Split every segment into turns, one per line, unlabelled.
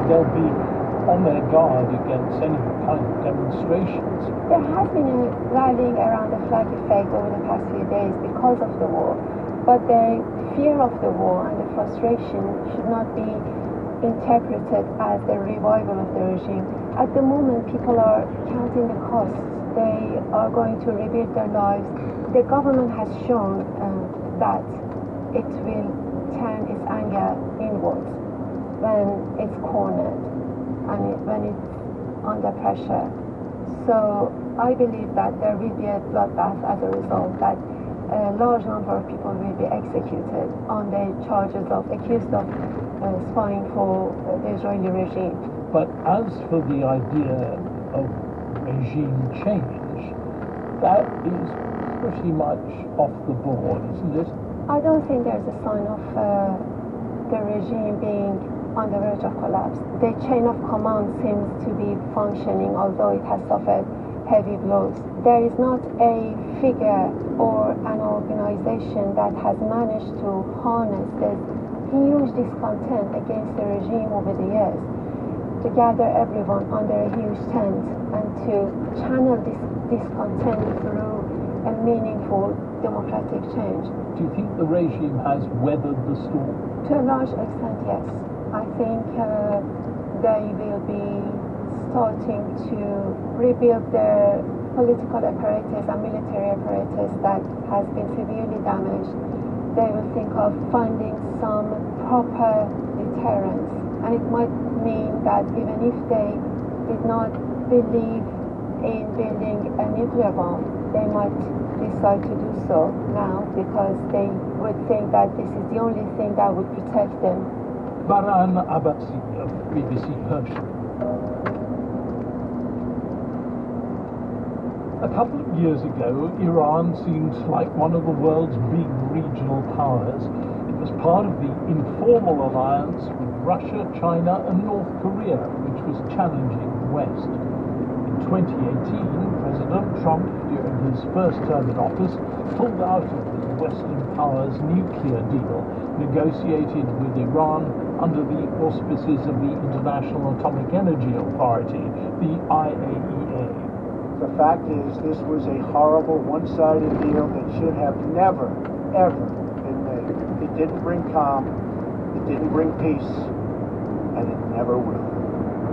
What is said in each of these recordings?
they'll be on their guard against any kind of demonstrations.
There has been a rallying around the flag effect over the past few days because of the war, but the fear of the war and the frustration should not be interpreted as the revival of the regime. At the moment, people are counting the costs. They are going to rebuild their lives. The government has shown that it will turn its anger inwards when it's cornered and when it's under pressure. So I believe that there will be a bloodbath as a result, that a large number of people will be executed on the charges of accused of spying for the Israeli regime.
But as for the idea of regime change, that is pretty much off the board, isn't it?
I don't think there's a sign of the regime being on the verge of collapse. The chain of command seems to be functioning, although it has suffered heavy blows. There is not a figure or an organization that has managed to harness this huge discontent against the regime over the years, to gather everyone under a huge tent and to channel this discontent through a meaningful democratic change.
Do you think the regime has weathered the storm?
To a large extent, yes. I think they will be starting to rebuild their political apparatus and military apparatus that has been severely damaged. They will think of funding some proper deterrence, and it might mean that even if they did not believe in building a nuclear bomb, they might decide to do so now because they would think that this is the only thing that would protect them.
Baran Abbasi of BBC Persian. A couple of years ago, Iran seemed like one of the world's big regional powers. It was part of the informal alliance with Russia, China and North Korea, which was challenging the West. In 2018, President Trump, during his first term in office, pulled out of the Western powers' nuclear deal, negotiated with Iran under the auspices of the International Atomic Energy Authority, the IAEA.
The fact is, this was a horrible one-sided deal that should have never, ever been made. It didn't bring calm, it didn't bring peace, and it never will.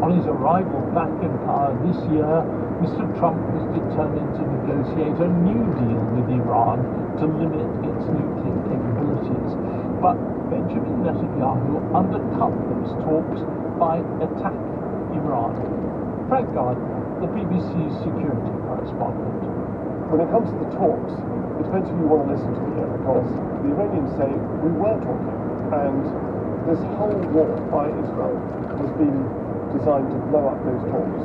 On his arrival back in power this year, Mr. Trump was determined to negotiate a new deal with Iran to limit its nuclear capabilities. But Benjamin Netanyahu undercut those talks by attacking Iran. Frank Gardner, the BBC's security correspondent.
When it comes to the talks, it depends who you want to listen to here, because the Iranians say we were talking, and this whole war by Israel has been designed to blow up those talks,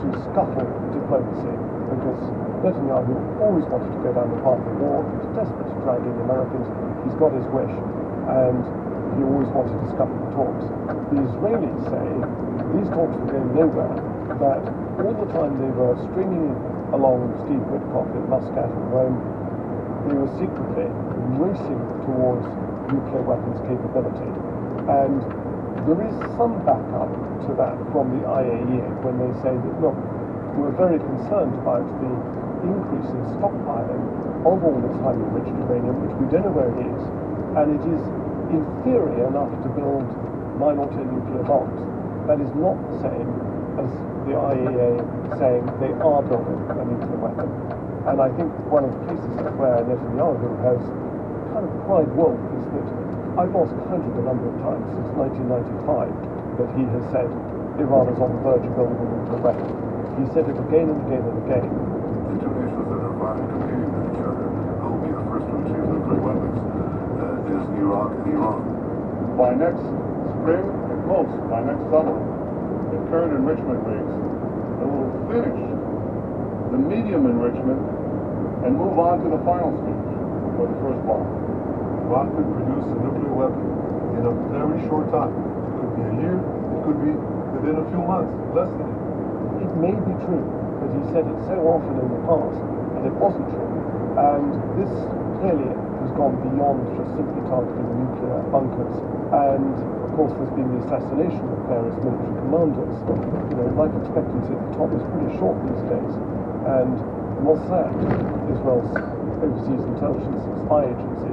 to scuttle diplomacy, because Netanyahu always wanted to go down the path of war. He was desperate to drag in the Americans. He's got his wish, and he always wanted to scuttle the talks. The Israelis say these talks were going nowhere, that all the time they were stringing along Steve Witkoff in Muscat and Rome, they were secretly racing towards nuclear weapons capability. And there is some backup to that from the IAEA when they say that, look, we're very concerned about the increase in stockpiling of all this highly enriched uranium, which we don't know where it is, and it is in theory enough to build 9 or 10 nuclear bombs. That is not the same as the IAEA saying they are building a nuclear weapon. And I think one of the cases where Netanyahu has kind of cried wolf is that I've lost count of the number of times since 1995 that he has said Iran is on the verge of building a nuclear weapon. He said it again and again and again.
The two nations that are finally competing with each other, who will be the first to achieve nuclear weapons, is Iraq and Iran.
By next spring, at most, by next summer, at current enrichment rates, it will finish the medium enrichment and move on to the final stage for the first bomb.
Iran could produce a nuclear weapon in a very short time. It could be a year, it could be within a few months, less than a year.
It may be true, but he said it so often in the past, and it wasn't true. And this clearly has gone beyond just simply targeting nuclear bunkers. And of course, there's been the assassination of various military commanders. Life expectancy at the top is pretty short these days. And Mossad, Israel's overseas intelligence and spy agency,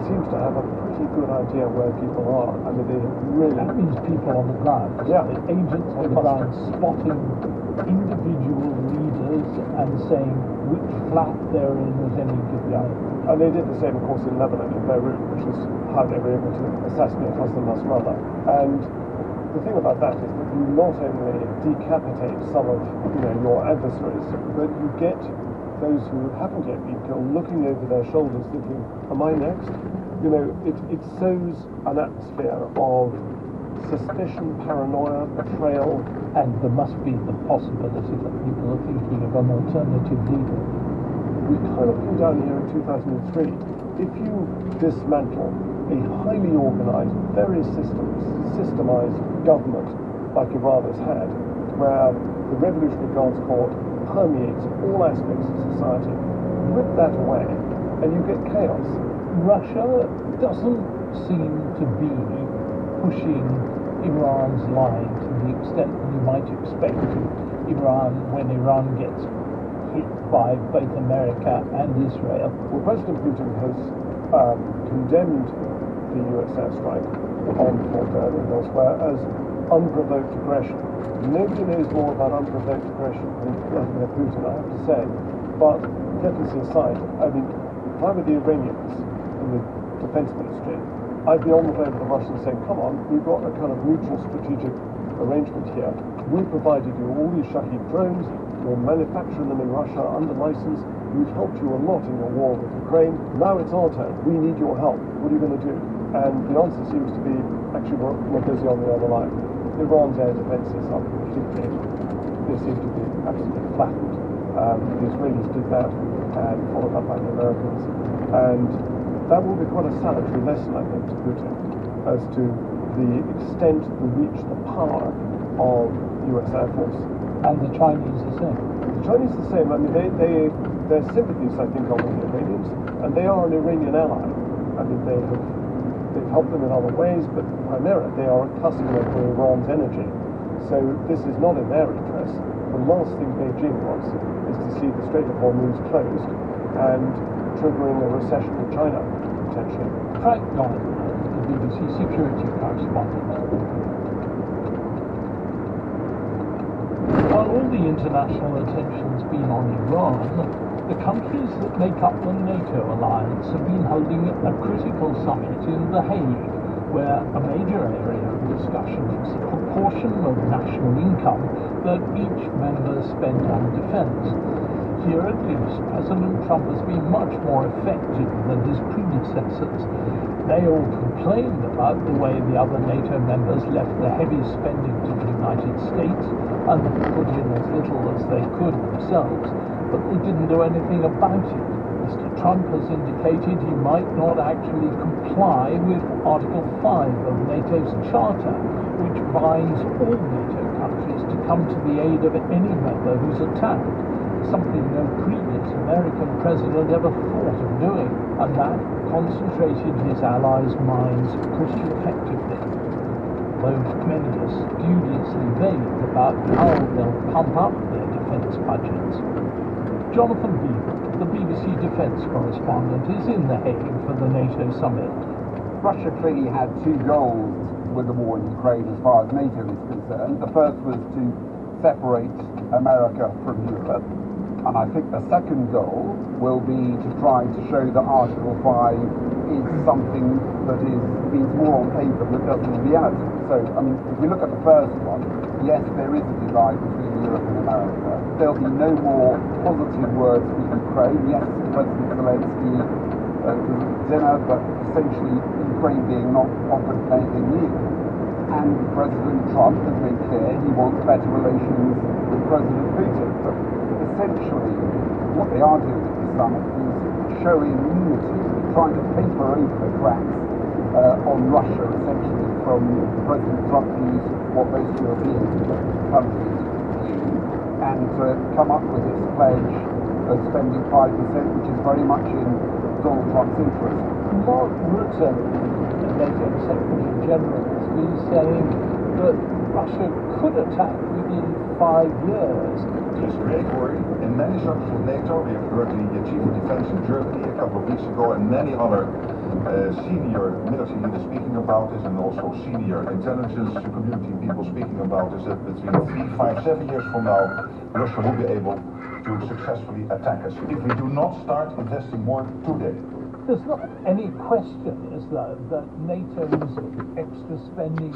seems to have a pretty good idea where people are. I mean, they really...
That means people on the ground.
Yeah.
The agents on the ground spotting individual leaders and saying which flat they're in at any given time.
And they did the same, of course, in Lebanon, in Beirut, which is how they were able to assassinate Hassan Nasrallah. And the thing about that is that you not only decapitate some of your adversaries, but you get those who haven't yet been killed looking over their shoulders thinking, am I next? It sows an atmosphere of suspicion, paranoia, betrayal.
And there must be the possibility that people are thinking of an alternative leader.
We kind of came down here in 2003. If you dismantle a highly organized, very systemized government like Iran has had, where the Revolutionary Guards Corps permeates all aspects of society, rip that away, and you get chaos.
Russia doesn't seem to be pushing Iran's line to the extent that you might expect Iran when Iran gets hit by both America and Israel.
Well, President Putin has condemned the US airstrike on Fordow and elsewhere as unprovoked aggression. Nobody knows more about unprovoked aggression than Vladimir Putin, I have to say. But diplomacy aside, I mean, if I were the Iranians in the defense ministry, I'd be on the phone with the Russians saying, come on, we've got a kind of mutual strategic arrangement here. We provided you all these Shahed drones, you're manufacturing them in Russia under license, we've helped you a lot in your war with Ukraine, now it's our turn, we need your help, what are you going to do? And the answer seems to be, actually we're busy on the other line. Iran's air defenses are completely, they seem to be absolutely flattened. The Israelis did that and followed up by the Americans. And that will be quite a salutary lesson, I think, to Putin as to the extent, the reach, the power of US Air Force.
And the Chinese the same.
The Chinese the same. I mean, their sympathies, I think, are with the Iranians, and they are an Iranian ally. I mean, they've helped them in other ways, but primarily they are a customer for Iran's energy. So this is not in their interest. The last thing Beijing wants is to see the Strait of Hormuz closed and triggering a recession in China, potentially.
Frank Dolan, the BBC security correspondent. While all the international attention's been on Iran, the countries that make up the NATO alliance have been holding a critical summit in The Hague, where a major area of discussion is the proportion of national income that each member spends on defense. Here at least, President Trump has been much more effective than his predecessors. They all complained about the way the other NATO members left the heavy spending to the United States and put in as little as they could themselves, but they didn't do anything about it. Mr. Trump has indicated he might not actually comply with Article 5 of NATO's Charter, which binds all NATO countries to come to the aid of any member who's attacked, something no previous American president ever thought of doing, and that concentrated his allies' minds pretty effectively. Though many are studiously vague about how they'll pump up their defense budgets. Jonathan Beaver, the BBC defense correspondent, is in The Hague for the NATO summit.
Russia clearly had two goals with the war in Ukraine as far as NATO is concerned. The first was to separate America from Europe, and I think the second goal will be to try to show that Article 5 is something that means more on paper than it does in reality. So, I mean, if we look at the first one, yes, there is a divide between Europe and America. There'll be no more positive words for Ukraine. Yes, President Zelensky was at dinner, but essentially Ukraine being not offered anything new. And President Trump has made clear he wants better relations with President Putin. But essentially, what they are doing at this summit is showing unity, trying to paper over the cracks on Russia, essentially, from President Trump to use what most European countries use, and to come up with this pledge of spending 5%, which is very much in Donald Trump's interest.
Mark Rutte, the NATO Secretary General, has be saying that Russia could attack within 5 years.
There's great worry in many circles of NATO. We have heard the Chief of Defense in Germany a couple of weeks ago and many other senior military leaders speaking about this, and also senior intelligence community people speaking about this, that between 3, 5, 7 years from now, Russia will be able to successfully attack us if we do not start investing more today.
There's not any question, is there, that NATO's extra spending